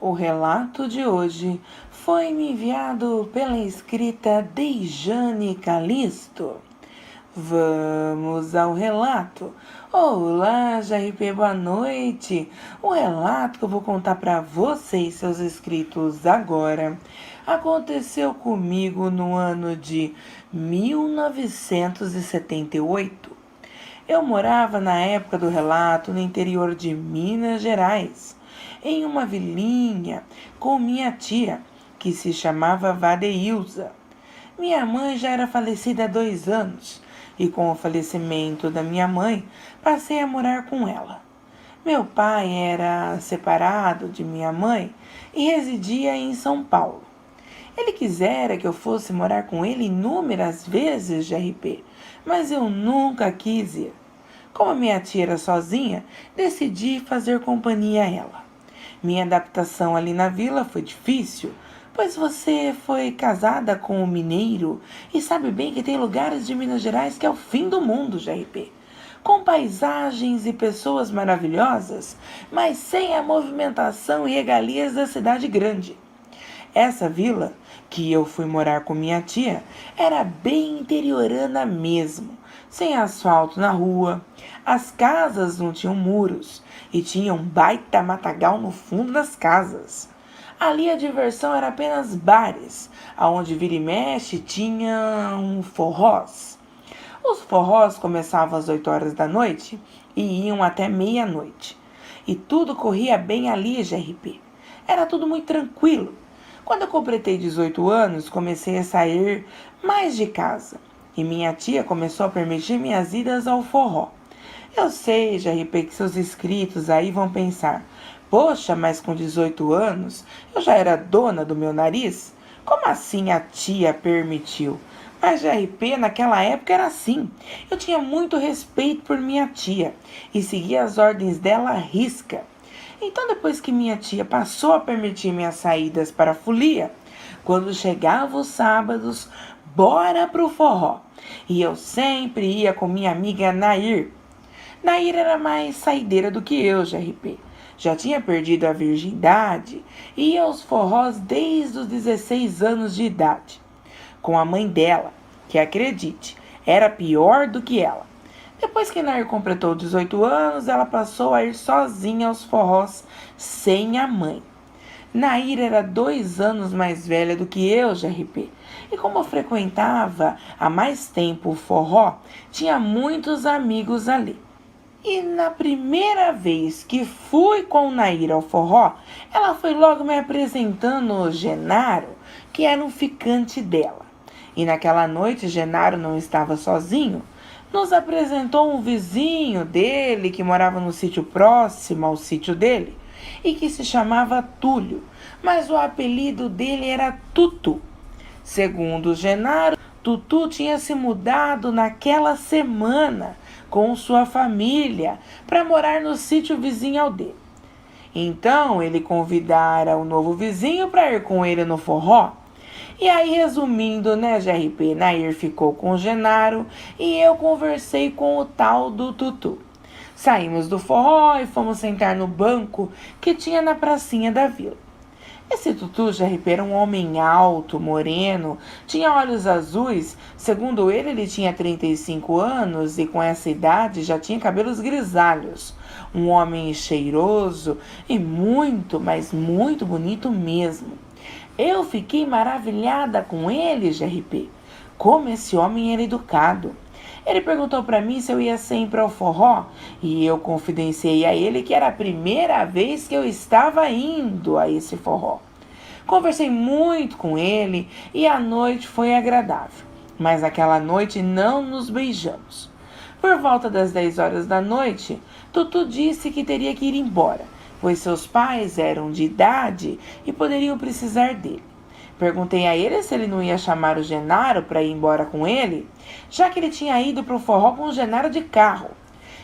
O relato de hoje foi me enviado pela escrita Dejane Calisto. Vamos ao relato. Olá, JRP, boa noite. O relato que eu vou contar para vocês, seus inscritos, agora, aconteceu comigo no ano de 1978. Eu morava na época do relato no interior de Minas Gerais, em uma vilinha com minha tia, que se chamava Vadeilza. Minha mãe já era falecida há 2 anos, e com o falecimento da minha mãe, passei a morar com ela. Meu pai era separado de minha mãe e residia em São Paulo. Ele quisera que eu fosse morar com ele inúmeras vezes, JRP, mas eu nunca quis ir. Como minha tia era sozinha, decidi fazer companhia a ela. Minha adaptação ali na vila foi difícil, pois você foi casada com um mineiro e sabe bem que tem lugares de Minas Gerais que é o fim do mundo, JRP. Com paisagens e pessoas maravilhosas, mas sem a movimentação e regalias da cidade grande. Essa vila, que eu fui morar com minha tia, era bem interiorana mesmo, sem asfalto na rua, as casas não tinham muros e tinha um baita matagal no fundo das casas. Ali a diversão era apenas bares, aonde vira e mexe tinham forrós. Os forrós começavam às 8 horas da noite e iam até meia-noite. E tudo corria bem ali, JRP. Era tudo muito tranquilo. Quando eu completei 18 anos, comecei a sair mais de casa. E minha tia começou a permitir minhas idas ao forró. Eu sei, JRP, que seus inscritos aí vão pensar: poxa, mas com 18 anos eu já era dona do meu nariz? Como assim a tia permitiu? Mas JRP, naquela época era assim. Eu tinha muito respeito por minha tia e seguia as ordens dela à risca. Então, depois que minha tia passou a permitir minhas saídas para a folia, quando chegavam os sábados, bora pro forró. E eu sempre ia com minha amiga Nair. Nair era mais saideira do que eu, JRP. Já tinha perdido a virgindade e ia aos forrós desde os 16 anos de idade. Com a mãe dela, que acredite, era pior do que ela. Depois que Nair completou 18 anos, ela passou a ir sozinha aos forrós, sem a mãe. Nair era 2 anos mais velha do que eu, JRP. E como eu frequentava há mais tempo o forró, tinha muitos amigos ali. E na primeira vez que fui com Nair ao forró, ela foi logo me apresentando o Genaro, que era um ficante dela. E naquela noite Genaro não estava sozinho. Nos apresentou um vizinho dele que morava no sítio próximo ao sítio dele e que se chamava Túlio, mas o apelido dele era Tutu. Segundo Genaro, Tutu tinha se mudado naquela semana com sua família para morar no sítio vizinho ao dele. Então ele convidara o novo vizinho para ir com ele no forró. E aí, resumindo, né, JRP, Nair ficou com o Genaro e eu conversei com o tal do Tutu. Saímos do forró e fomos sentar no banco que tinha na pracinha da vila. Esse Tutu, JRP, era um homem alto, moreno, tinha olhos azuis. Segundo ele tinha 35 anos e com essa idade já tinha cabelos grisalhos. Um homem cheiroso e muito, mas muito bonito mesmo. Eu fiquei maravilhada com ele, JRP. Como esse homem era educado. Ele perguntou para mim se eu ia sempre ao forró e eu confidenciei a ele que era a primeira vez que eu estava indo a esse forró. Conversei muito com ele e a noite foi agradável, mas aquela noite não nos beijamos. Por volta das 10 horas da noite, Tutu disse que teria que ir embora, pois seus pais eram de idade e poderiam precisar dele. Perguntei a ele se ele não ia chamar o Genaro para ir embora com ele, já que ele tinha ido para o forró com o Genaro de carro.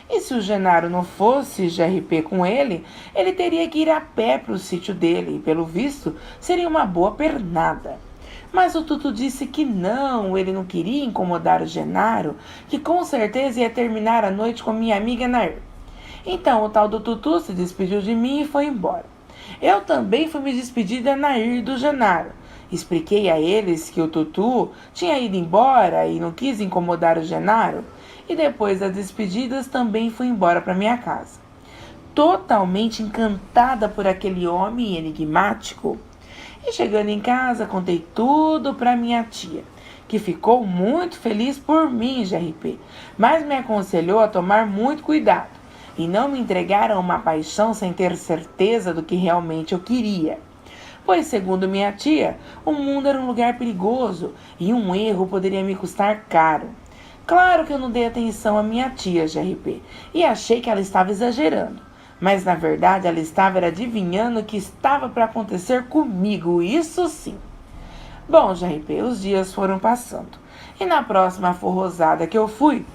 E se o Genaro não fosse JRP com ele, ele teria que ir a pé para o sítio dele e, pelo visto, seria uma boa pernada. Mas o Tutu disse que não, ele não queria incomodar o Genaro, que com certeza ia terminar a noite com minha amiga Nair. Então o tal do Tutu se despediu de mim e foi embora. Eu também fui me despedir da Nair e do Genaro. Expliquei a eles que o Tutu tinha ido embora e não quis incomodar o Genaro. E depois das despedidas também fui embora para minha casa. Totalmente encantada por aquele homem enigmático. E chegando em casa, contei tudo para minha tia, que ficou muito feliz por mim, GRP, mas me aconselhou a tomar muito cuidado e não me entregar a uma paixão sem ter certeza do que realmente eu queria. Pois, segundo minha tia, o mundo era um lugar perigoso e um erro poderia me custar caro. Claro que eu não dei atenção à minha tia, GRP, e achei que ela estava exagerando. Mas, na verdade, ela estava adivinhando o que estava para acontecer comigo, isso sim. Bom, GRP, os dias foram passando. E na próxima forrosada que eu fui,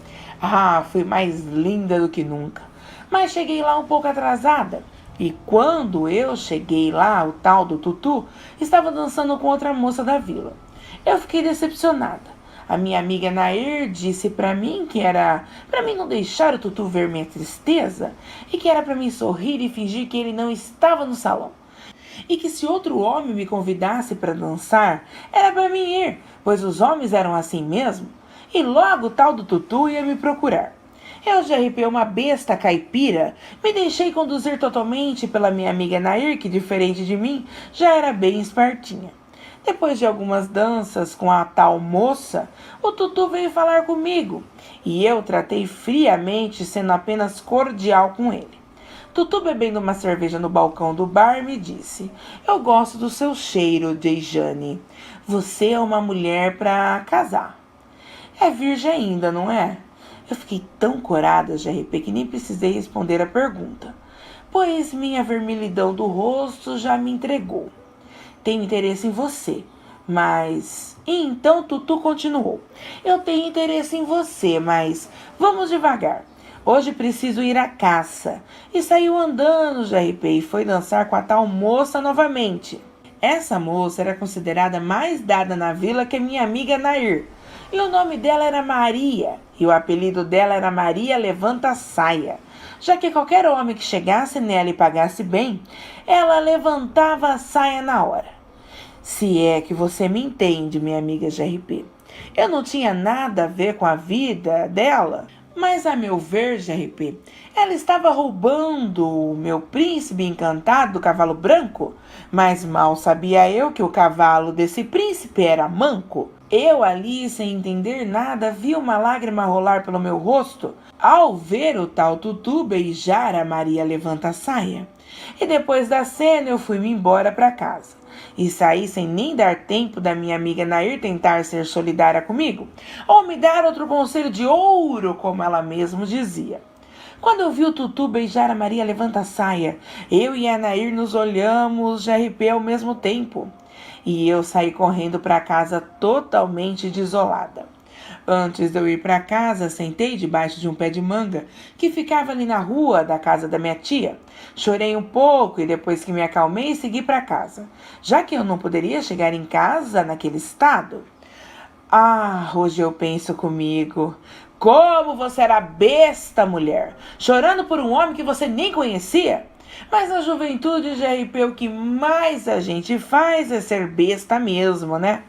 fui mais linda do que nunca. Mas cheguei lá um pouco atrasada. E quando eu cheguei lá, o tal do Tutu estava dançando com outra moça da vila. Eu fiquei decepcionada. A minha amiga Nair disse para mim que era para mim não deixar o Tutu ver minha tristeza e que era para mim sorrir e fingir que ele não estava no salão. E que se outro homem me convidasse para dançar, era para mim ir, pois os homens eram assim mesmo. E logo o tal do Tutu ia me procurar. Eu, GRP, uma besta caipira, me deixei conduzir totalmente pela minha amiga Nair, que, diferente de mim, já era bem espertinha. Depois de algumas danças com a tal moça, o Tutu veio falar comigo e eu tratei friamente, sendo apenas cordial com ele. Tutu, bebendo uma cerveja no balcão do bar, me disse: "Eu gosto do seu cheiro, Dejane. Você é uma mulher para casar." É virgem ainda, não é? Eu fiquei tão corada, GRP, que nem precisei responder a pergunta, pois minha vermelhidão do rosto já me entregou. Tenho interesse em você, mas... E então Tutu continuou. Eu tenho interesse em você, mas vamos devagar. Hoje preciso ir à caça. E saiu andando, GRP, e foi dançar com a tal moça novamente. Essa moça era considerada mais dada na vila que a minha amiga Nair. E o nome dela era Maria, e o apelido dela era Maria Levanta Saia, já que qualquer homem que chegasse nela e pagasse bem, ela levantava a saia na hora. Se é que você me entende, minha amiga GRP. Eu não tinha nada a ver com a vida dela, mas a meu ver, GRP, ela estava roubando o meu príncipe encantado do cavalo branco, mas mal sabia eu que o cavalo desse príncipe era manco. Eu ali, sem entender nada, vi uma lágrima rolar pelo meu rosto ao ver o tal Tutu beijar a Maria Levanta Saia. E depois da cena eu fui-me embora para casa. E saí sem nem dar tempo da minha amiga Nair tentar ser solidária comigo, ou me dar outro conselho de ouro, como ela mesma dizia. Quando eu vi o Tutu beijar a Maria Levanta Saia, eu e a Nair nos olhamos GRP ao mesmo tempo. E eu saí correndo para casa totalmente desolada. Antes de eu ir para casa, sentei debaixo de um pé de manga que ficava ali na rua da casa da minha tia. Chorei um pouco e depois que me acalmei, segui para casa, já que eu não poderia chegar em casa naquele estado. Hoje eu penso comigo, como você era besta, mulher, chorando por um homem que você nem conhecia. Mas na juventude, GRP, o que mais a gente faz é ser besta mesmo, né?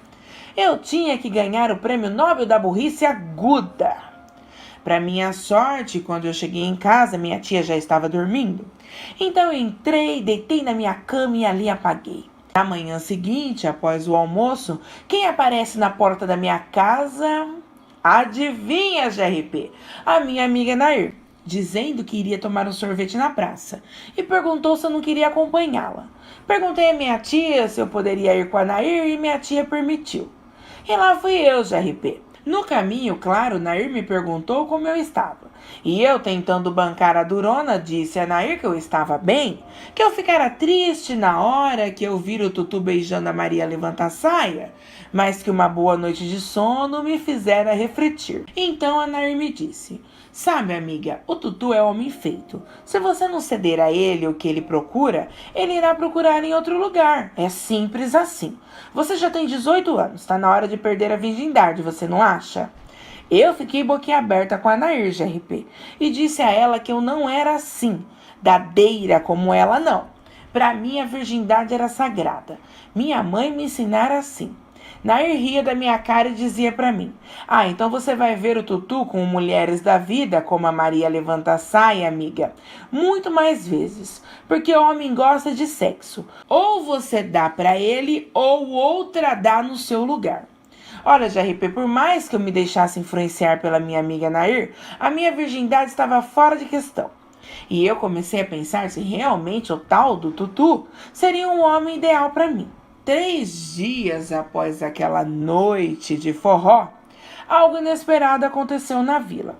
Eu tinha que ganhar o prêmio Nobel da burrice aguda. Para minha sorte, quando eu cheguei em casa, minha tia já estava dormindo. Então eu entrei, deitei na minha cama e ali apaguei. Na manhã seguinte, após o almoço, quem aparece na porta da minha casa? Adivinha, GRP? A minha amiga Nair, dizendo que iria tomar um sorvete na praça, e perguntou se eu não queria acompanhá-la. Perguntei à minha tia se eu poderia ir com a Nair e minha tia permitiu. E lá fui eu, GRP. No caminho, claro, Nair me perguntou como eu estava. E eu, tentando bancar a durona, disse a Nair que eu estava bem, que eu ficara triste na hora que eu vir o Tutu beijando a Maria Levanta a Saia, mas que uma boa noite de sono me fizera refletir. Então a Nair me disse: "Sabe, amiga, o Tutu é homem feito. Se você não ceder a ele o que ele procura, ele irá procurar em outro lugar. É simples assim. Você já tem 18 anos, está na hora de perder a virgindade, você não acha?" Eu fiquei boquiaberta com a Nair, GRP, e disse a ela que eu não era assim, dadeira como ela não. Para mim, a virgindade era sagrada. Minha mãe me ensinara assim. Nair ria da minha cara e dizia para mim: Ah, então você vai ver o tutu com mulheres da vida, como a Maria levanta a saia, amiga, muito mais vezes, porque o homem gosta de sexo. Ou você dá para ele, ou outra dá no seu lugar. Olha, JRP, por mais que eu me deixasse influenciar pela minha amiga Nair, a minha virgindade estava fora de questão. E eu comecei a pensar se realmente o tal do tutu seria um homem ideal para mim. 3 dias após aquela noite de forró, algo inesperado aconteceu na vila.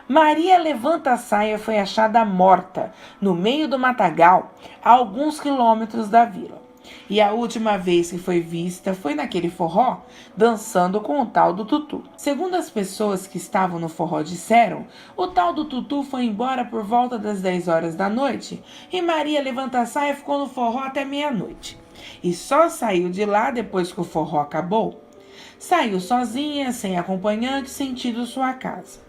Maria levanta a saia foi achada morta no meio do matagal, a alguns quilômetros da vila. E a última vez que foi vista foi naquele forró, dançando com o tal do tutu. Segundo as pessoas que estavam no forró disseram, o tal do tutu foi embora por volta das 10 horas da noite e Maria levanta a saia ficou no forró até meia-noite. E só saiu de lá depois que o forró acabou. Saiu sozinha, sem acompanhante, sentido sua casa.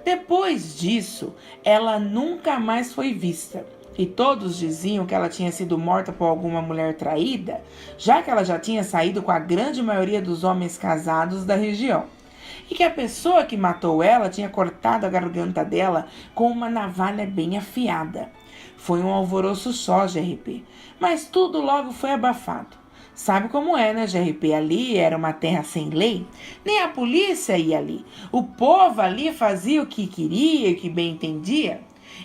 Depois disso, ela nunca mais foi vista. E todos diziam que ela tinha sido morta por alguma mulher traída, já que ela já tinha saído com a grande maioria dos homens casados da região. E que a pessoa que matou ela tinha cortado a garganta dela com uma navalha bem afiada. Foi um alvoroço só, GRP, mas tudo logo foi abafado. Sabe como é, né, GRP? Ali era uma terra sem lei, nem a polícia ia ali. O povo ali fazia o que queria e o que bem entendia.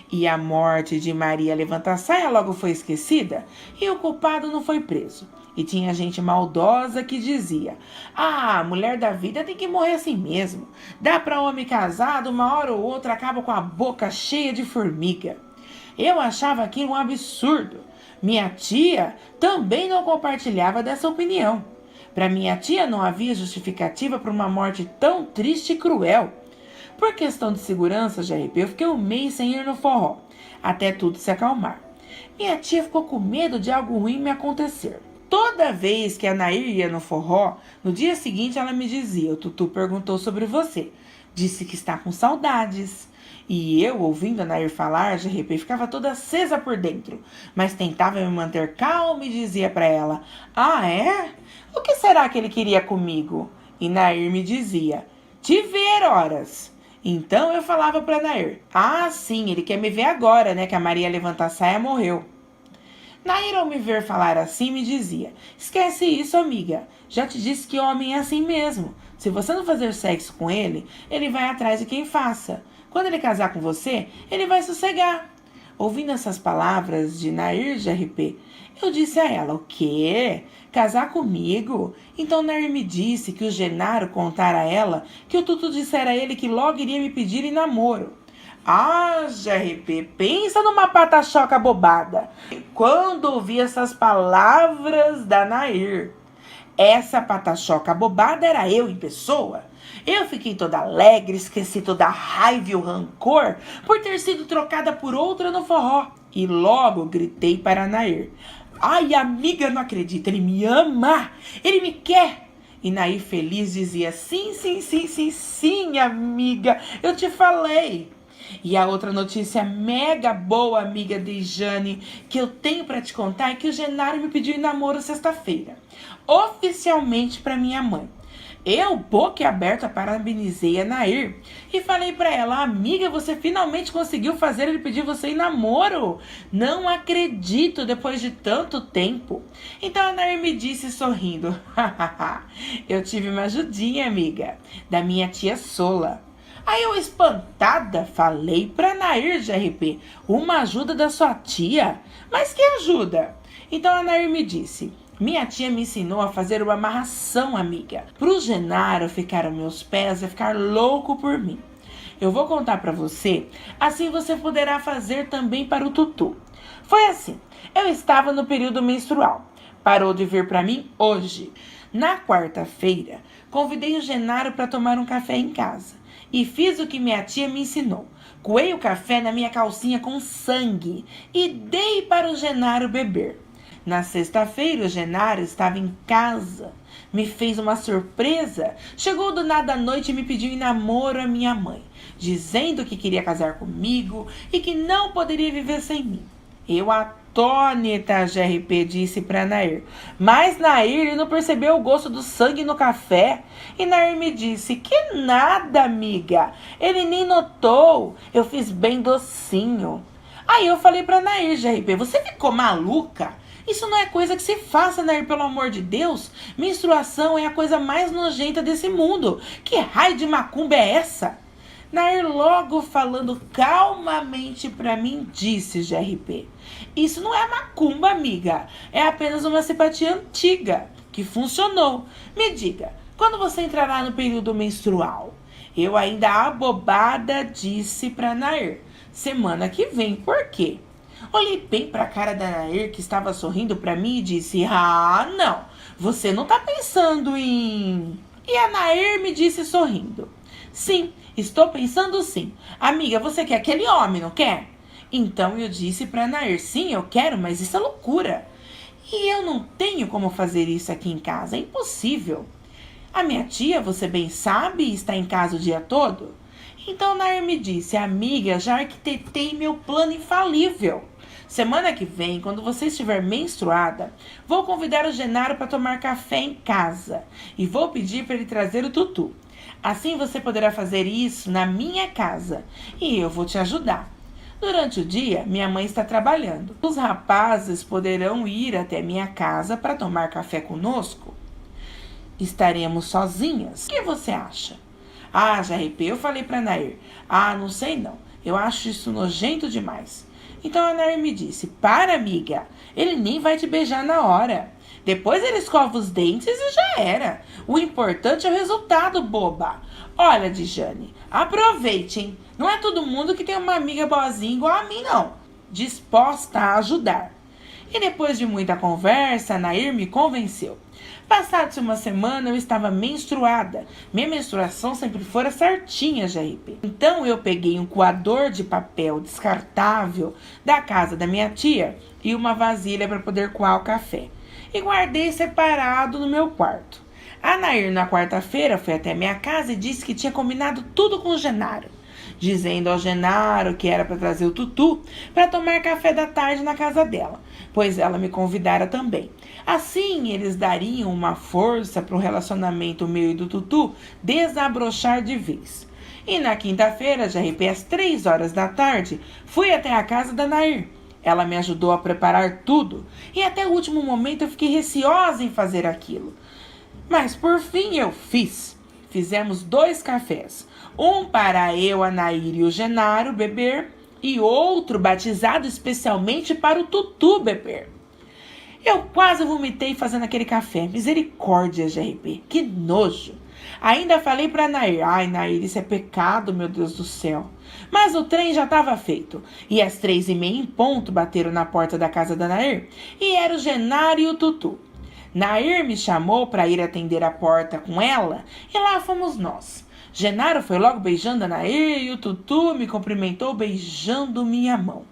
E a morte de Maria Levanta-Saia logo foi esquecida e o culpado não foi preso. E tinha gente maldosa que dizia: Ah, a mulher da vida tem que morrer assim mesmo. Dá para homem casado, uma hora ou outra acaba com a boca cheia de formiga. Eu achava aquilo um absurdo. Minha tia também não compartilhava dessa opinião. Para minha tia não havia justificativa para uma morte tão triste e cruel. Por questão de segurança, GRP, eu fiquei um mês sem ir no forró, até tudo se acalmar. Minha tia ficou com medo de algo ruim me acontecer. Toda vez que a Nair ia no forró, no dia seguinte ela me dizia: O Tutu perguntou sobre você, disse que está com saudades. E eu, ouvindo a Nair falar, GRP, ficava toda acesa por dentro, mas tentava me manter calma e dizia para ela: Ah, é? O que será que ele queria comigo? E Nair me dizia: Te ver, horas. Então eu falava para Nair: Ah, sim, ele quer me ver agora, né, que a Maria Levanta-Saia morreu. Nair, ao me ver falar assim, me dizia: Esquece isso, amiga. Já te disse que homem é assim mesmo. Se você não fazer sexo com ele, ele vai atrás de quem faça. Quando ele casar com você, ele vai sossegar. Ouvindo essas palavras de Nair GRP, eu disse a ela: O quê? Casar comigo? Então Nair me disse que o Genaro contara a ela que o Tutu dissera a ele que logo iria me pedir em namoro. Ah, GRP, pensa numa patachoca bobada. Quando ouvi essas palavras da Nair, essa patachoca bobada era eu em pessoa. Eu fiquei toda alegre, esqueci toda a raiva e o rancor por ter sido trocada por outra no forró. E logo gritei para a Nair: Ai, amiga, não acredito, ele me ama, ele me quer. E Nair feliz dizia: Sim, sim, sim, sim, sim, amiga, eu te falei. E a outra notícia mega boa, amiga de Jane, que eu tenho para te contar é que o Genaro me pediu em namoro sexta-feira, oficialmente para minha mãe. Eu, boca aberta, parabenizei a Nair e falei para ela: Amiga, você finalmente conseguiu fazer ele pedir você em namoro? Não acredito, depois de tanto tempo. Então a Nair me disse sorrindo: Eu tive uma ajudinha, amiga, da minha tia Sola. Aí eu, espantada, falei pra Nair GRP: Uma ajuda da sua tia? Mas que ajuda? Então a Nair me disse: Minha tia me ensinou a fazer uma amarração, amiga, pro Genaro ficar aos meus pés e ficar louco por mim. Eu vou contar pra você, assim você poderá fazer também para o Tutu. Foi assim, eu estava no período menstrual. Parou de vir pra mim hoje. Na quarta-feira, convidei o Genaro para tomar um café em casa. E fiz o que minha tia me ensinou. Coei o café na minha calcinha com sangue e dei para o Genaro beber. Na sexta-feira, o Genaro estava em casa. Me fez uma surpresa. Chegou do nada à noite e me pediu em namoro a minha mãe, dizendo que queria casar comigo e que não poderia viver sem mim. Eu atônita, GRP disse para Nair. Mas Nair ele não percebeu o gosto do sangue no café. E Nair me disse, que nada, amiga. Ele nem notou. Eu fiz bem docinho. Aí eu falei para Nair, GRP, você ficou maluca? Isso não é coisa que se faça, Nair, pelo amor de Deus. Menstruação é a coisa mais nojenta desse mundo. Que raio de macumba é essa? Nair, logo falando calmamente para mim, disse GRP. Isso não é macumba, amiga. É apenas uma simpatia antiga, que funcionou. Me diga, quando você entrará no período menstrual? Eu ainda abobada disse para Nair. Semana que vem, por quê? Olhei bem para a cara da Nair, que estava sorrindo para mim, e disse, ah, não, você não está pensando em... E a Nair me disse sorrindo, sim, estou pensando sim. Amiga, você quer aquele homem, não quer? Então eu disse para a Nair, sim, eu quero, mas isso é loucura. E eu não tenho como fazer isso aqui em casa, é impossível. A minha tia, você bem sabe, está em casa o dia todo. Então Nair me disse, amiga, já arquitetei meu plano infalível. Semana que vem, quando você estiver menstruada, vou convidar o Genaro para tomar café em casa e vou pedir para ele trazer o tutu. Assim você poderá fazer isso na minha casa e eu vou te ajudar. Durante o dia, minha mãe está trabalhando. Os rapazes poderão ir até minha casa para tomar café conosco. Estaremos sozinhas. O que você acha? Ah, já arrepiei, eu falei para Nair. Ah, não sei não. Eu acho isso nojento demais. Então a Nair me disse, para amiga, ele nem vai te beijar na hora. Depois ele escova os dentes e já era. O importante é o resultado, boba. Olha, Dijane, aproveite, hein? Não é todo mundo que tem uma amiga boazinha igual a mim, não. Disposta a ajudar. E depois de muita conversa, a Nair me convenceu. Passada uma semana, eu estava menstruada. Minha menstruação sempre fora certinha, GRP. Então eu peguei um coador de papel descartável da casa da minha tia e uma vasilha para poder coar o café. E guardei separado no meu quarto. A Nair, na quarta-feira, foi até minha casa e disse que tinha combinado tudo com o Genaro. Dizendo ao Genaro que era para trazer o tutu para tomar café da tarde na casa dela, pois ela me convidara também. Assim, eles dariam uma força para o relacionamento meu e do tutu desabrochar de vez. E na quinta-feira, já arrepiei às 3 horas da tarde, fui até a casa da Nair. Ela me ajudou a preparar tudo e até o último momento eu fiquei receosa em fazer aquilo. Mas por fim eu fiz. Fizemos 2 cafés. Um para eu, a Nair e o Genaro beber e outro batizado especialmente para o tutu beber. Eu quase vomitei fazendo aquele café. Misericórdia, GRP. Que nojo. Ainda falei para Nair. Ai, Nair, isso é pecado, meu Deus do céu. Mas o trem já estava feito. E às 3h30 em ponto bateram na porta da casa da Nair. E era o Genaro e o tutu. Nair me chamou para ir atender a porta com ela. E lá fomos nós. Genaro foi logo beijando a Nair e o tutu me cumprimentou beijando minha mão.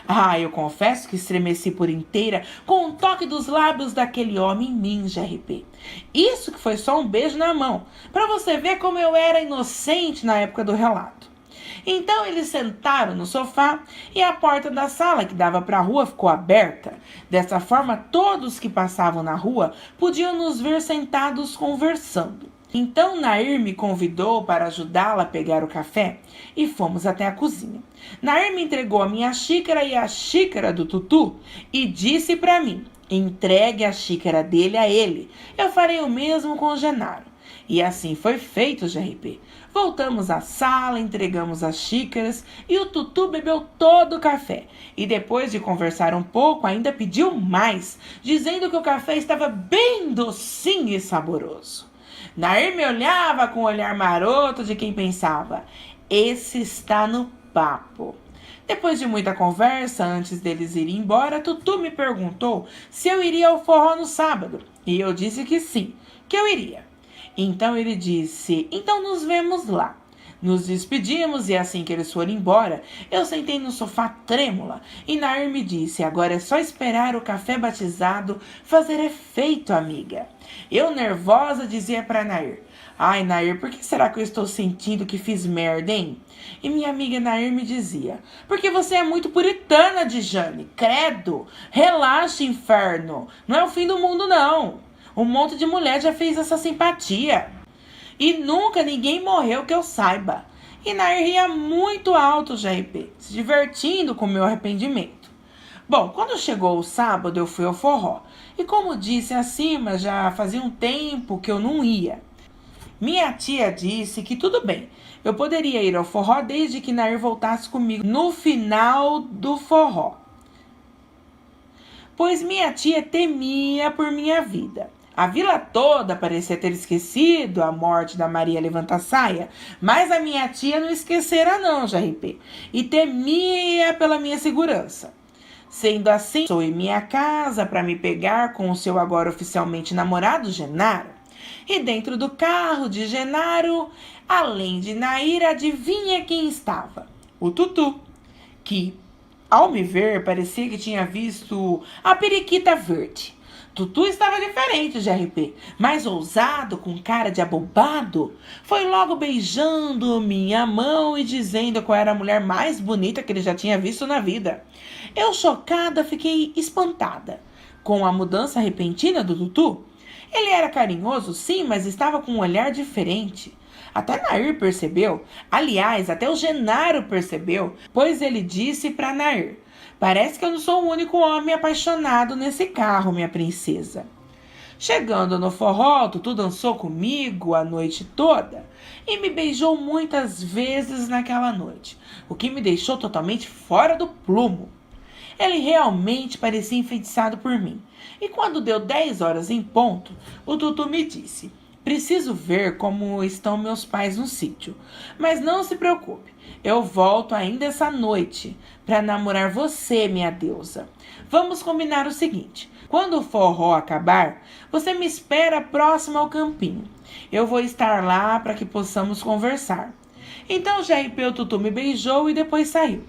Ah, eu confesso que estremeci por inteira com o toque dos lábios daquele homem em mim, GRP. Isso que foi só um beijo na mão, para você ver como eu era inocente na época do relato. Então eles sentaram no sofá e a porta da sala que dava para a rua ficou aberta. Dessa forma, todos que passavam na rua podiam nos ver sentados conversando. Então Nair me convidou para ajudá-la a pegar o café e fomos até a cozinha. Nair me entregou a minha xícara e a xícara do tutu e disse para mim, entregue a xícara dele a ele. Eu farei o mesmo com o Genaro. E assim foi feito, GRP. Voltamos à sala, entregamos as xícaras e o tutu bebeu todo o café. E depois de conversar um pouco, ainda pediu mais, dizendo que o café estava bem docinho e saboroso. Nair me olhava com um olhar maroto de quem pensava, esse está no papo. Depois de muita conversa, antes deles irem embora, Tutu me perguntou se eu iria ao forró no sábado. E eu disse que sim, que eu iria. Então ele disse, então nos vemos lá. Nos despedimos e assim que eles foram embora, eu sentei no sofá trêmula e Nair me disse: agora é só esperar o café batizado fazer efeito, amiga. Eu, nervosa, dizia para Nair: ai, Nair, por que será que eu estou sentindo que fiz merda, hein? E minha amiga Nair me dizia: porque você é muito puritana, Dijane. Credo, relaxa, inferno. Não é o fim do mundo, não. Um monte de mulher já fez essa simpatia. E nunca ninguém morreu que eu saiba. E Nair ria muito alto, GRP, se divertindo com o meu arrependimento. Bom, quando chegou o sábado, eu fui ao forró. E como disse acima, já fazia um tempo que eu não ia. Minha tia disse que tudo bem, eu poderia ir ao forró desde que Nair voltasse comigo no final do forró, pois minha tia temia por minha vida. A vila toda parecia ter esquecido a morte da Maria Levanta-Saia, mas a minha tia não esquecera não, JRP, e temia pela minha segurança. Sendo assim, sou em minha casa para me pegar com o seu agora oficialmente namorado, Genaro. E dentro do carro de Genaro, além de Nair, adivinha quem estava? O Tutu, que, ao me ver, parecia que tinha visto a periquita verde. Tutu estava diferente, GRP, mais ousado, com cara de abobado. Foi logo beijando minha mão e dizendo qual era a mulher mais bonita que ele já tinha visto na vida. Eu, chocada, fiquei espantada com a mudança repentina do Tutu. Ele era carinhoso, sim, mas estava com um olhar diferente. Até Nair percebeu, aliás, até o Genaro percebeu, pois ele disse para Nair: parece que eu não sou o único homem apaixonado nesse carro, minha princesa. Chegando no forró, Tutu dançou comigo a noite toda e me beijou muitas vezes naquela noite, o que me deixou totalmente fora do plumo. Ele realmente parecia enfeitiçado por mim. E quando deu 10 horas em ponto, o Tutu me disse: preciso ver como estão meus pais no sítio. Mas não se preocupe, eu volto ainda essa noite para namorar você, minha deusa. Vamos combinar o seguinte: quando o forró acabar, você me espera próximo ao campinho. Eu vou estar lá para que possamos conversar. Então o Tutu me beijou e depois saiu.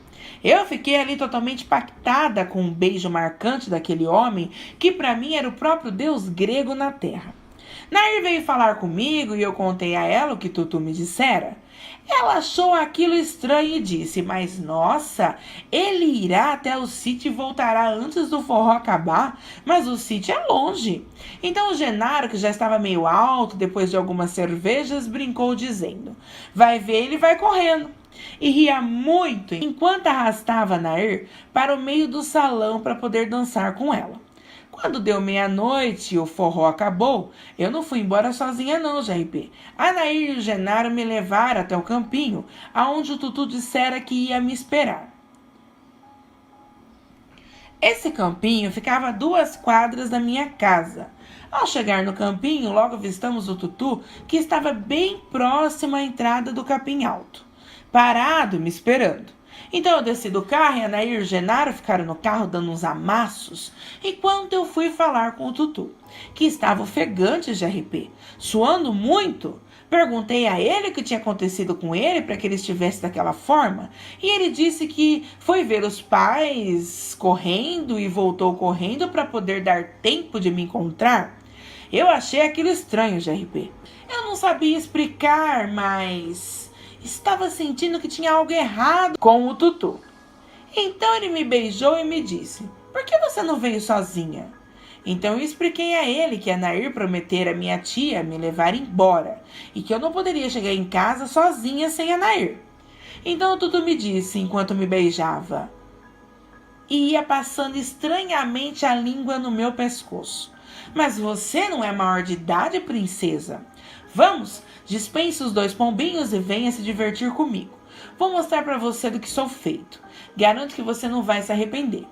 Eu fiquei ali totalmente impactada com o beijo marcante daquele homem que para mim era o próprio deus grego na terra. Nair veio falar comigo e eu contei a ela o que Tutu me dissera. Ela achou aquilo estranho e disse: mas nossa, ele irá até o sítio e voltará antes do forró acabar, mas o sítio é longe. Então o Genaro, que já estava meio alto depois de algumas cervejas, brincou dizendo: vai ver, ele vai correndo. E ria muito enquanto arrastava Nair para o meio do salão para poder dançar com ela. Quando deu meia-noite e o forró acabou, eu não fui embora sozinha não, JP. A Nair e o Genaro me levaram até o campinho, aonde o Tutu dissera que ia me esperar. Esse campinho ficava a 2 quadras da minha casa. Ao chegar no campinho, logo avistamos o Tutu, que estava bem próximo à entrada do Capim Alto, parado me esperando. Então eu desci do carro e a Nair e o Genaro ficaram no carro dando uns amassos, enquanto eu fui falar com o Tutu, que estava ofegante de RP, suando muito. Perguntei a ele o que tinha acontecido com ele para que ele estivesse daquela forma, e ele disse que foi ver os pais correndo e voltou correndo para poder dar tempo de me encontrar. Eu achei aquilo estranho, GRP. Eu não sabia explicar, mas estava sentindo que tinha algo errado com o Tutu. Então ele me beijou e me disse: por que você não veio sozinha? Então eu expliquei a ele que a Nair prometera a minha tia me levar embora e que eu não poderia chegar em casa sozinha sem a Nair. Então o Tutu me disse enquanto me beijava e ia passando estranhamente a língua no meu pescoço: mas você não é maior de idade, princesa? Vamos, dispense os 2 pombinhos e venha se divertir comigo. Vou mostrar para você do que sou feito. Garanto que você não vai se arrepender.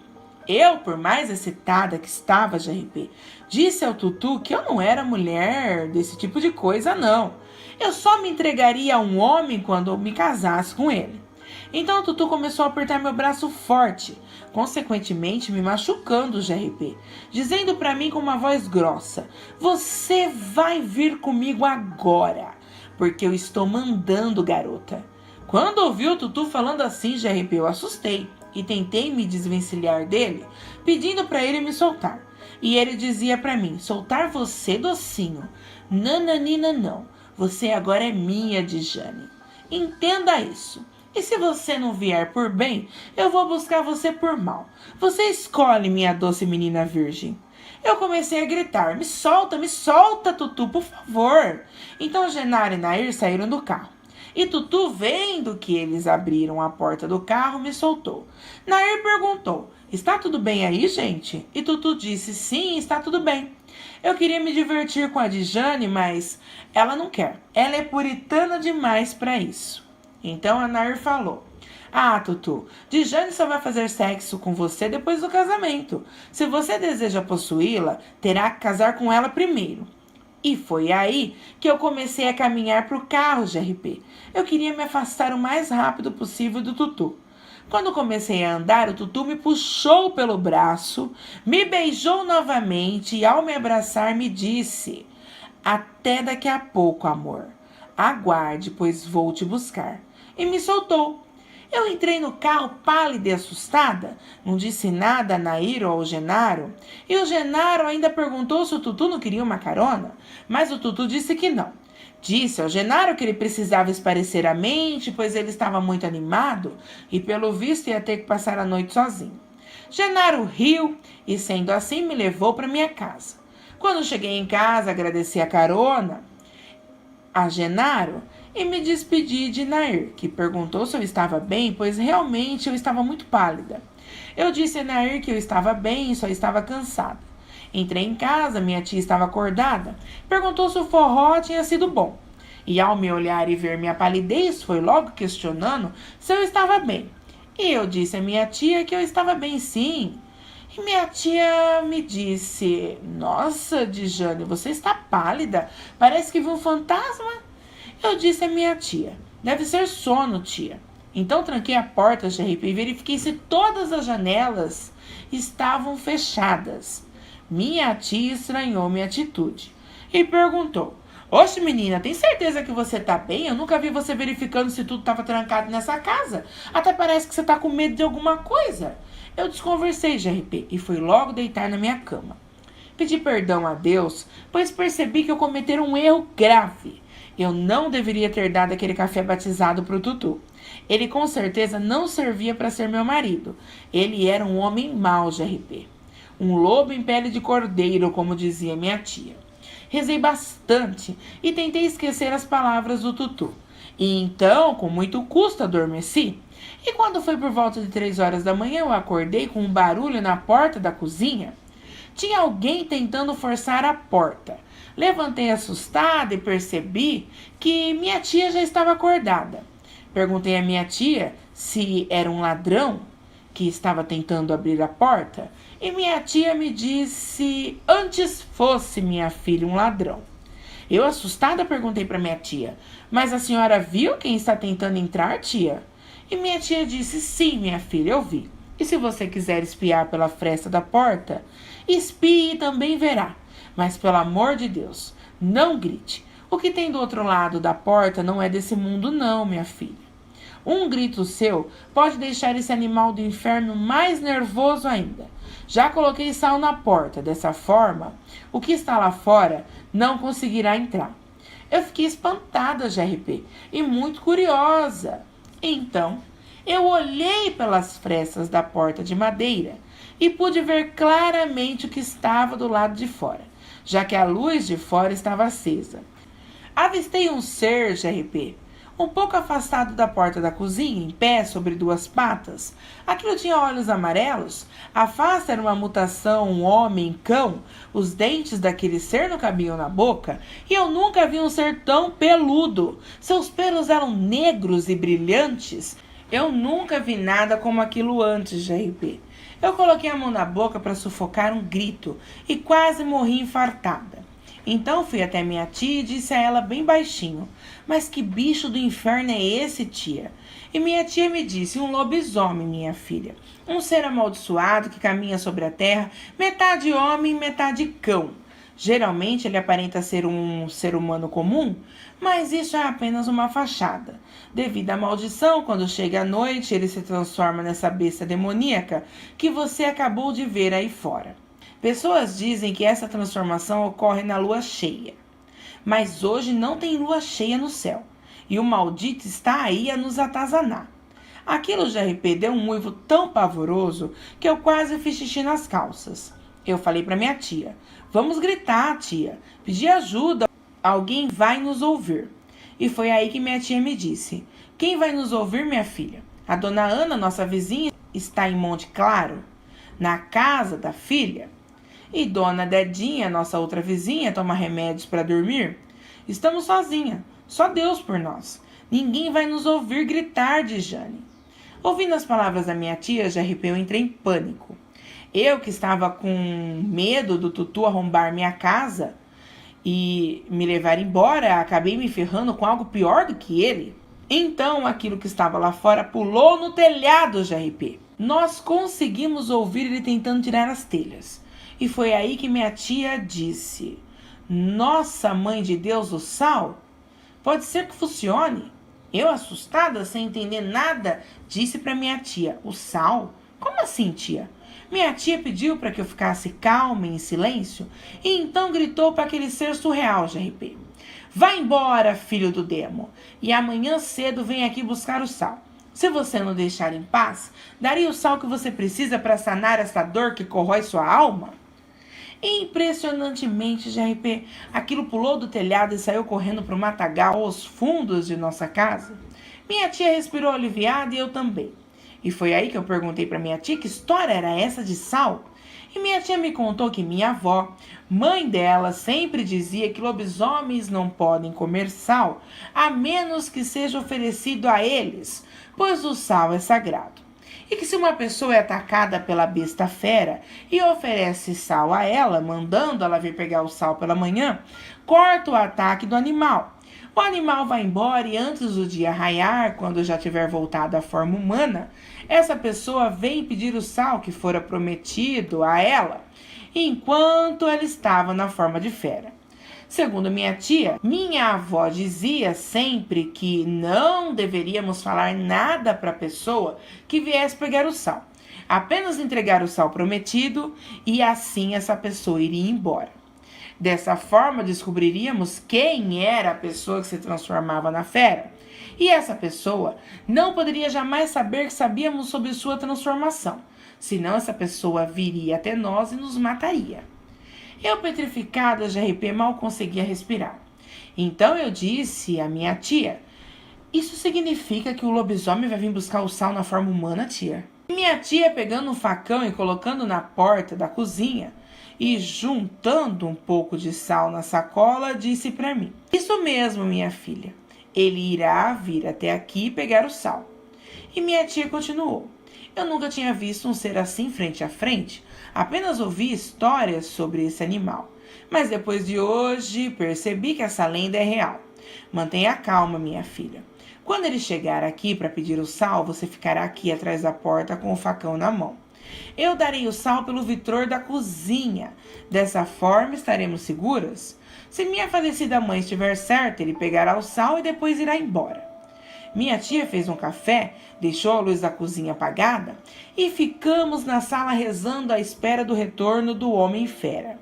Eu, por mais excitada que estava, GRP, disse ao Tutu que eu não era mulher desse tipo de coisa, não. Eu só me entregaria a um homem quando eu me casasse com ele. Então o Tutu começou a apertar meu braço forte, consequentemente me machucando, GRP, dizendo para mim com uma voz grossa: você vai vir comigo agora, porque eu estou mandando, garota. Quando ouvi o Tutu falando assim, GRP, eu assustei e tentei me desvencilhar dele, pedindo para ele me soltar. E ele dizia para mim: soltar você, docinho? Nananina não, você agora é minha, Djane. Entenda isso. E se você não vier por bem, eu vou buscar você por mal. Você escolhe, minha doce menina virgem. Eu comecei a gritar: me solta, Tutu, por favor. Então Genaro e Nair saíram do carro. E Tutu, vendo que eles abriram a porta do carro, me soltou. Nair perguntou: está tudo bem aí, gente? E Tutu disse: sim, está tudo bem. Eu queria me divertir com a Djane, mas ela não quer. Ela é puritana demais para isso. Então a Nair falou: ah, Tutu, Djane só vai fazer sexo com você depois do casamento. Se você deseja possuí-la, terá que casar com ela primeiro. E foi aí que eu comecei a caminhar para o carro, GRP. Eu queria me afastar o mais rápido possível do Tutu. Quando comecei a andar, o Tutu me puxou pelo braço, me beijou novamente e, ao me abraçar, me disse: até daqui a pouco, amor. Aguarde, pois vou te buscar. E me soltou. Eu entrei no carro pálida e assustada, não disse nada a Nair ou ao Genaro, e o Genaro ainda perguntou se o Tutu não queria uma carona, mas o Tutu disse que não. Disse ao Genaro que ele precisava esparecer a mente, pois ele estava muito animado e, pelo visto, ia ter que passar a noite sozinho. Genaro riu e, sendo assim, me levou para minha casa. Quando cheguei em casa, agradeci a carona a Genaro e me despedi de Nair, que perguntou se eu estava bem, pois realmente eu estava muito pálida. Eu disse a Nair que eu estava bem e só estava cansada. Entrei em casa, minha tia estava acordada, perguntou se o forró tinha sido bom. E ao me olhar e ver minha palidez, foi logo questionando se eu estava bem. E eu disse a minha tia que eu estava bem sim. E minha tia me disse: nossa, Djane, você está pálida, parece que viu um fantasma. Eu disse a minha tia: deve ser sono, tia. Então tranquei a porta, GRP, e verifiquei se todas as janelas estavam fechadas. Minha tia estranhou minha atitude e perguntou: oxe, menina, tem certeza que você tá bem? Eu nunca vi você verificando se tudo estava trancado nessa casa. Até parece que você tá com medo de alguma coisa. Eu desconversei, GRP, e fui logo deitar na minha cama. Pedi perdão a Deus, pois percebi que eu cometera um erro grave. Eu não deveria ter dado aquele café batizado pro Tutu. Ele com certeza não servia para ser meu marido. Ele era um homem mau, GRP. Um lobo em pele de cordeiro, como dizia minha tia. Rezei bastante e tentei esquecer as palavras do Tutu. E então, com muito custo, adormeci. E quando foi por volta de 3 horas da manhã, eu acordei com um barulho na porta da cozinha. Tinha alguém tentando forçar a porta. Levantei assustada e percebi que minha tia já estava acordada. Perguntei à minha tia se era um ladrão que estava tentando abrir a porta, e minha tia me disse: antes fosse, minha filha, um ladrão. Eu, assustada, perguntei para minha tia: mas a senhora viu quem está tentando entrar, tia? E minha tia disse: sim, minha filha, eu vi. E se você quiser espiar pela fresta da porta, espie e também verá. Mas, pelo amor de Deus, não grite. O que tem do outro lado da porta não é desse mundo não, minha filha. Um grito seu pode deixar esse animal do inferno mais nervoso ainda. Já coloquei sal na porta. Dessa forma, o que está lá fora não conseguirá entrar. Eu fiquei espantada, GRP, e muito curiosa. Então, eu olhei pelas frestas da porta de madeira e pude ver claramente o que estava do lado de fora, já que a luz de fora estava acesa. Avistei um ser, GRP, um pouco afastado da porta da cozinha, em pé sobre 2 patas. Aquilo tinha olhos amarelos, a face era uma mutação, um homem-cão, os dentes daquele ser não cabiam na boca, e eu nunca vi um ser tão peludo. Seus pelos eram negros e brilhantes. Eu nunca vi nada como aquilo antes, GRP. Eu coloquei a mão na boca para sufocar um grito e quase morri infartada. Então fui até minha tia e disse a ela bem baixinho: mas que bicho do inferno é esse, tia? E minha tia me disse: um lobisomem, minha filha. Um ser amaldiçoado que caminha sobre a terra, metade homem e metade cão. Geralmente ele aparenta ser um ser humano comum, mas isso é apenas uma fachada. Devido à maldição, quando chega a noite, ele se transforma nessa besta demoníaca que você acabou de ver aí fora. Pessoas dizem que essa transformação ocorre na lua cheia. Mas hoje não tem lua cheia no céu, e o maldito está aí a nos atazanar. Aquilo de RP deu um uivo tão pavoroso que eu quase fiz xixi nas calças. Eu falei para minha tia: vamos gritar, tia, pedir ajuda, alguém vai nos ouvir. E foi aí que minha tia me disse: quem vai nos ouvir, minha filha? A dona Ana, nossa vizinha, está em Monte Claro, na casa da filha. E dona Dedinha, nossa outra vizinha, toma remédios para dormir. Estamos sozinha, só Deus por nós. Ninguém vai nos ouvir gritar, diz Jane. Ouvindo as palavras da minha tia, de RP, eu entrei em pânico. Eu, que estava com medo do Tutu arrombar minha casa e me levar embora, acabei me ferrando com algo pior do que ele. Então, aquilo que estava lá fora pulou no telhado de RP. Nós conseguimos ouvir ele tentando tirar as telhas. E foi aí que minha tia disse: nossa, mãe de Deus, o sal? Pode ser que funcione. Eu, assustada, sem entender nada, disse para minha tia: o sal? Como assim, tia? Minha tia pediu para que eu ficasse calma e em silêncio e então gritou para aquele ser surreal de RP: vai embora, filho do demo, e amanhã cedo vem aqui buscar o sal. Se você não deixar em paz, daria o sal que você precisa para sanar essa dor que corrói sua alma? Impressionantemente, GRP, aquilo pulou do telhado e saiu correndo para o matagal aos fundos de nossa casa. Minha tia respirou aliviada e eu também. E foi aí que eu perguntei para minha tia que história era essa de sal. E minha tia me contou que minha avó, mãe dela, sempre dizia que lobisomens não podem comer sal, a menos que seja oferecido a eles, pois o sal é sagrado. E que se uma pessoa é atacada pela besta fera e oferece sal a ela, mandando ela vir pegar o sal pela manhã, corta o ataque do animal. O animal vai embora e antes do dia raiar, quando já tiver voltado à forma humana, essa pessoa vem pedir o sal que fora prometido a ela, enquanto ela estava na forma de fera. Segundo minha tia, minha avó dizia sempre que não deveríamos falar nada para a pessoa que viesse pegar o sal. Apenas entregar o sal prometido e assim essa pessoa iria embora. Dessa forma, descobriríamos quem era a pessoa que se transformava na fera. E essa pessoa não poderia jamais saber que sabíamos sobre sua transformação, senão essa pessoa viria até nós e nos mataria. Eu, petrificada de RP, mal conseguia respirar. Então eu disse à minha tia: isso significa que o lobisomem vai vir buscar o sal na forma humana, tia? E minha tia, pegando um facão e colocando na porta da cozinha e juntando um pouco de sal na sacola, disse para mim: isso mesmo, minha filha. Ele irá vir até aqui pegar o sal. E minha tia continuou: eu nunca tinha visto um ser assim frente a frente, apenas ouvi histórias sobre esse animal. Mas depois de hoje, percebi que essa lenda é real. Mantenha calma, minha filha. Quando ele chegar aqui para pedir o sal, você ficará aqui atrás da porta com o facão na mão. Eu darei o sal pelo vitrô da cozinha. Dessa forma estaremos seguras. Se minha falecida mãe estiver certa, ele pegará o sal e depois irá embora. Minha tia fez um café, deixou a luz da cozinha apagada e ficamos na sala rezando à espera do retorno do homem-fera,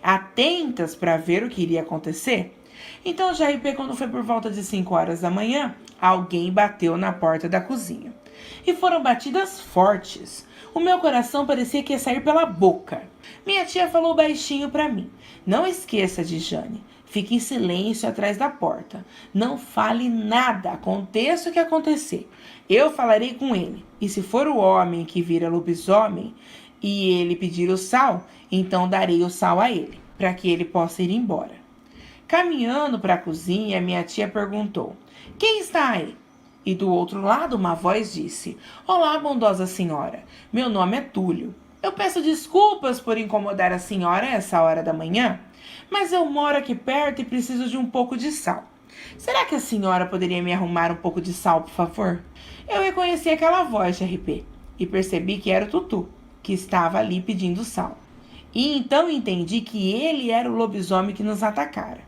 atentas para ver o que iria acontecer. Então, já RP, quando foi por volta de 5 horas da manhã, alguém bateu na porta da cozinha. E foram batidas fortes. O meu coração parecia que ia sair pela boca. Minha tia falou baixinho para mim: não esqueça de Jane. Fique em silêncio atrás da porta. Não fale nada, aconteça o que acontecer. Eu falarei com ele. E se for o homem que vira lobisomem e ele pedir o sal, então darei o sal a ele, para que ele possa ir embora. Caminhando para a cozinha, minha tia perguntou: quem está aí? E do outro lado uma voz disse: olá, bondosa senhora. Meu nome é Túlio. Eu peço desculpas por incomodar a senhora a essa hora da manhã, mas eu moro aqui perto e preciso de um pouco de sal. Será que a senhora poderia me arrumar um pouco de sal, por favor? Eu reconheci aquela voz de RP e percebi que era o Tutu, que estava ali pedindo sal. E então entendi que ele era o lobisomem que nos atacara.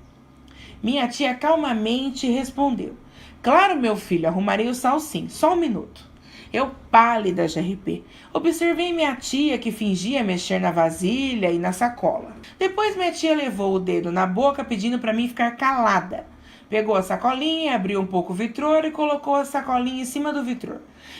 Minha tia calmamente respondeu: Claro, meu filho, arrumarei o sal sim, só um minuto. Eu, pálida, GRP, observei minha tia que fingia mexer na vasilha e na sacola. Depois minha tia levou o dedo na boca pedindo para mim ficar calada. Pegou a sacolinha, abriu um pouco o vitrô e colocou a sacolinha em cima do vitrô.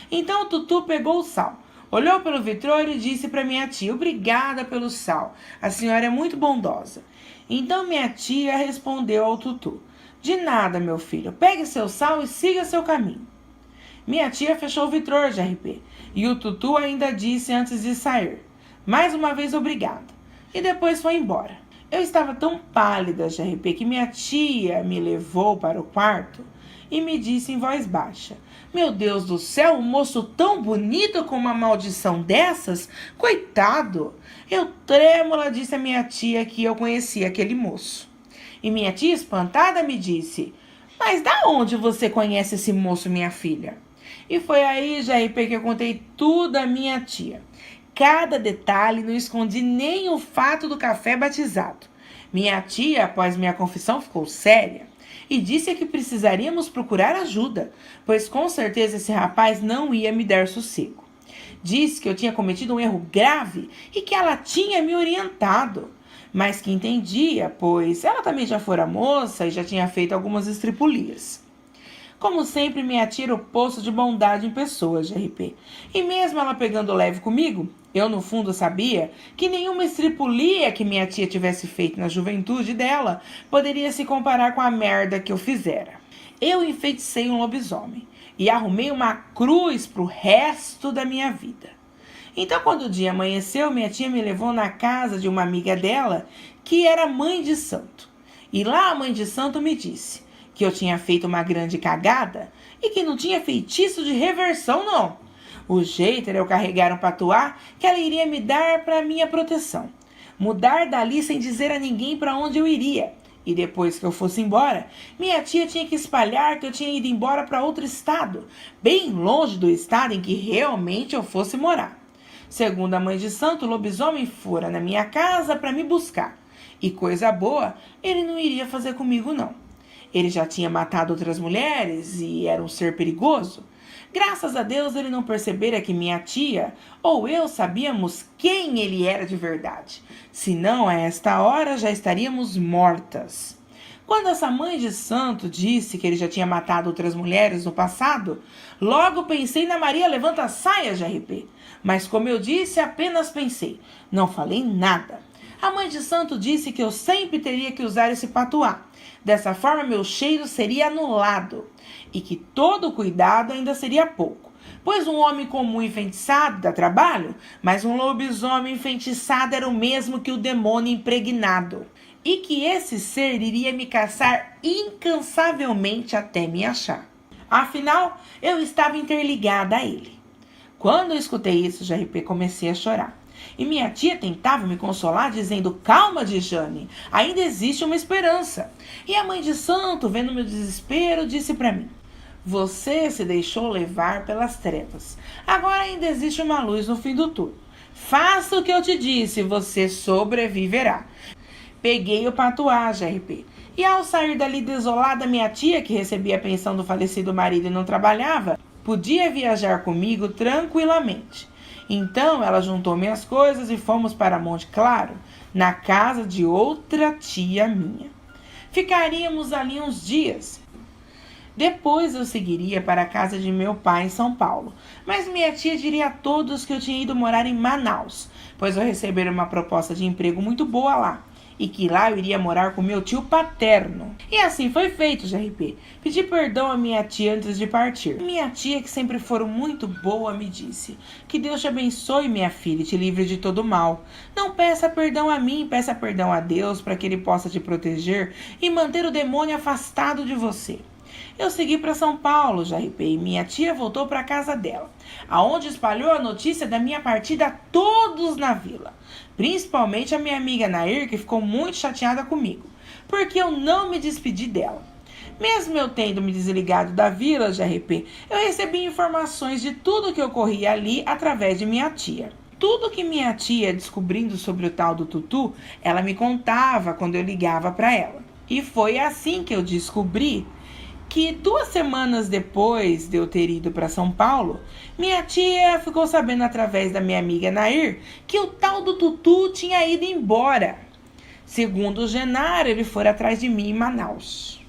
Então o Tutu pegou o sal, olhou pelo vitrô e disse para minha tia: Obrigada pelo sal, a senhora é muito bondosa. Então minha tia respondeu ao Tutu: De nada, meu filho, pegue seu sal e siga seu caminho. Minha tia fechou o vitrô, GRP, e o Tutu ainda disse antes de sair: Mais uma vez obrigada. E depois foi embora. Eu estava tão pálida, GRP, que minha tia me levou para o quarto e me disse em voz baixa: Meu Deus do céu, um moço tão bonito com uma maldição dessas? Coitado! Eu trêmula disse a minha tia que eu conhecia aquele moço. E minha tia, espantada, me disse: Mas da onde você conhece esse moço, minha filha? E foi aí, GRP, que eu contei tudo à minha tia. Cada detalhe, não escondi nem o fato do café batizado. Minha tia, após minha confissão, ficou séria e disse que precisaríamos procurar ajuda, pois com certeza esse rapaz não ia me dar sossego. Disse que eu tinha cometido um erro grave e que ela tinha me orientado, mas que entendia, pois ela também já fora moça e já tinha feito algumas estripulias. Como sempre, minha tia era o poço de bondade em pessoa, GRP. E mesmo ela pegando leve comigo, eu no fundo sabia que nenhuma estripulia que minha tia tivesse feito na juventude dela poderia se comparar com a merda que eu fizera. Eu enfeiticei um lobisomem e arrumei uma cruz pro resto da minha vida. Então, quando o dia amanheceu, minha tia me levou na casa de uma amiga dela, que era mãe de santo. E lá a mãe de santo me disse que eu tinha feito uma grande cagada e que não tinha feitiço de reversão, não. O jeito era eu carregar um patuá que ela iria me dar para minha proteção. Mudar dali sem dizer a ninguém para onde eu iria. E depois que eu fosse embora, minha tia tinha que espalhar que eu tinha ido embora para outro estado, bem longe do estado em que realmente eu fosse morar. Segundo a mãe de santo, o lobisomem fora na minha casa para me buscar. E coisa boa, ele não iria fazer comigo, não. Ele já tinha matado outras mulheres e era um ser perigoso. Graças a Deus ele não percebera que minha tia ou eu sabíamos quem ele era de verdade. Senão, a esta hora, já estaríamos mortas. Quando essa mãe de santo disse que ele já tinha matado outras mulheres no passado, logo pensei na Maria Levanta a Saia, GRP. Mas como eu disse, apenas pensei. Não falei nada. A mãe de santo disse que eu sempre teria que usar esse patuá. Dessa forma, meu cheiro seria anulado e que todo cuidado ainda seria pouco, pois um homem comum enfeitiçado dá trabalho, mas um lobisomem enfeitiçado era o mesmo que o demônio impregnado, e que esse ser iria me caçar incansavelmente até me achar. Afinal, eu estava interligada a ele. Quando eu escutei isso, GRP, comecei a chorar. E minha tia tentava me consolar dizendo: Calma, Dijane, ainda existe uma esperança. E a mãe de santo, vendo meu desespero, disse para mim: Você se deixou levar pelas trevas. Agora ainda existe uma luz no fim do túnel. Faça o que eu te disse, você sobreviverá. Peguei o patuá, GRP. E ao sair dali desolada, minha tia, que recebia a pensão do falecido marido e não trabalhava, podia viajar comigo tranquilamente. Então ela juntou minhas coisas e fomos para Monte Claro, na casa de outra tia minha. Ficaríamos ali uns dias. Depois eu seguiria para a casa de meu pai em São Paulo, mas minha tia diria a todos que eu tinha ido morar em Manaus, pois eu recebera uma proposta de emprego muito boa lá, e que lá eu iria morar com meu tio paterno. E assim foi feito, GRP. Pedi perdão à minha tia antes de partir. Minha tia, que sempre foi muito boa, me disse: Que Deus te abençoe, minha filha, e te livre de todo mal. Não peça perdão a mim, peça perdão a Deus, para que Ele possa te proteger e manter o demônio afastado de você. Eu segui para São Paulo, GRP, e minha tia voltou para a casa dela, aonde espalhou a notícia da minha partida a todos na vila, principalmente a minha amiga Nair, que ficou muito chateada comigo, porque eu não me despedi dela. Mesmo eu tendo me desligado da vila, GRP, eu recebi informações de tudo que ocorria ali através de minha tia. Tudo que minha tia descobrindo sobre o tal do tutu, ela me contava quando eu ligava para ela. E foi assim que eu descobri que 2 semanas depois de eu ter ido para São Paulo, minha tia ficou sabendo através da minha amiga Nair que o tal do tutu tinha ido embora. Segundo o Genaro, ele foi atrás de mim em Manaus.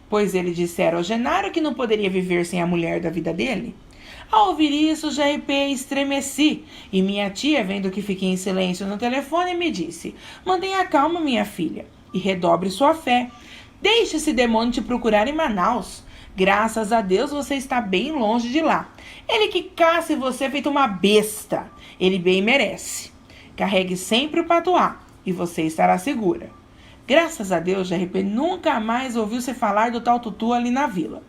Pois ele dissera ao Genaro que não poderia viver sem a mulher da vida dele. Ao ouvir isso, já estremeci, e minha tia, vendo que fiquei em silêncio no telefone, me disse: mantenha calma, minha filha, e redobre sua fé. Deixe esse demônio te procurar em Manaus. Graças a Deus você está bem longe de lá. Ele que caça você feito uma besta. Ele bem merece. Carregue sempre o patuá e você estará segura. Graças a Deus, JRP nunca mais ouviu-se falar do tal tutu ali na vila.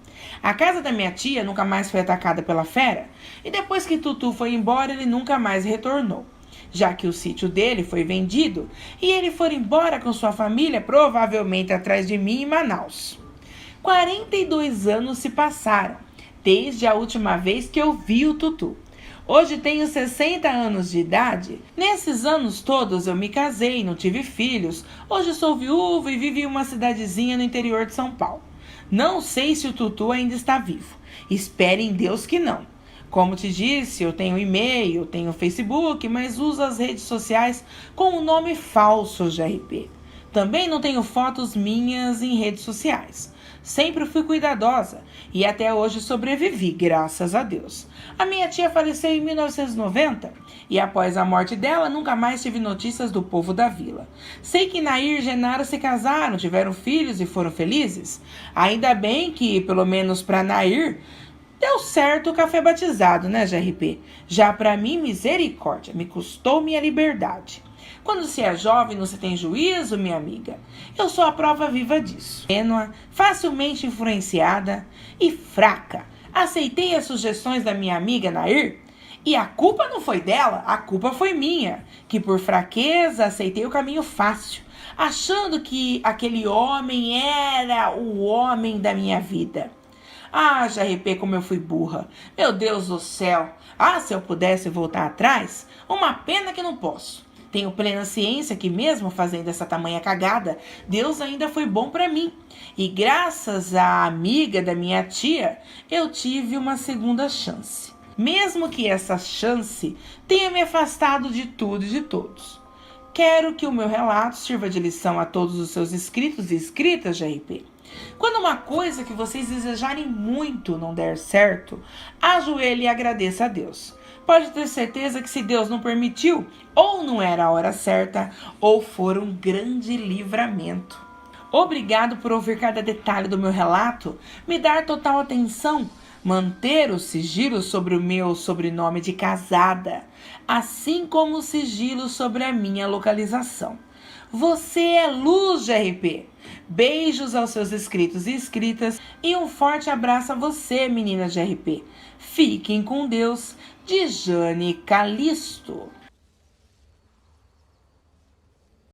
A casa da minha tia nunca mais foi atacada pela fera, e depois que Tutu foi embora, ele nunca mais retornou, já que o sítio dele foi vendido e ele foi embora com sua família, provavelmente atrás de mim em Manaus. 42 anos se passaram, desde a última vez que eu vi o Tutu. Hoje tenho 60 anos de idade. Nesses anos todos eu me casei, não tive filhos. Hoje sou viúva e vivo em uma cidadezinha no interior de São Paulo. Não sei se o Tutu ainda está vivo. Espere em Deus que não. Como te disse, eu tenho e-mail, tenho Facebook, mas uso as redes sociais com um nome falso, JRP. Também não tenho fotos minhas em redes sociais. Sempre fui cuidadosa e até hoje sobrevivi, graças a Deus. A minha tia faleceu em 1990 e após a morte dela nunca mais tive notícias do povo da vila. Sei que Nair e Genaro se casaram, tiveram filhos e foram felizes. Ainda bem que, pelo menos para Nair, deu certo o café batizado, né, JRP? Já para mim, misericórdia, me custou minha liberdade. Quando se é jovem, não se tem juízo, minha amiga. Eu sou a prova viva disso. Ingênua, facilmente influenciada e fraca. Aceitei as sugestões da minha amiga Nair e a culpa não foi dela, a culpa foi minha, que por fraqueza aceitei o caminho fácil, achando que aquele homem era o homem da minha vida. Ah, JRP, como eu fui burra. Meu Deus do céu. Ah, se eu pudesse voltar atrás, uma pena que não posso. Tenho plena ciência que mesmo fazendo essa tamanha cagada, Deus ainda foi bom para mim. E graças à amiga da minha tia, eu tive uma segunda chance. Mesmo que essa chance tenha me afastado de tudo e de todos. Quero que o meu relato sirva de lição a todos os seus inscritos e inscritas, JRP. Quando uma coisa que vocês desejarem muito não der certo, ajoelhe e agradeça a Deus. Pode ter certeza que se Deus não permitiu, ou não era a hora certa, ou for um grande livramento. Obrigado por ouvir cada detalhe do meu relato, me dar total atenção, manter o sigilo sobre o meu sobrenome de casada, assim como o sigilo sobre a minha localização. Você é luz, JRP. Beijos aos seus inscritos e inscritas e um forte abraço a você, menina JRP. Fiquem com Deus, de Jane Calisto.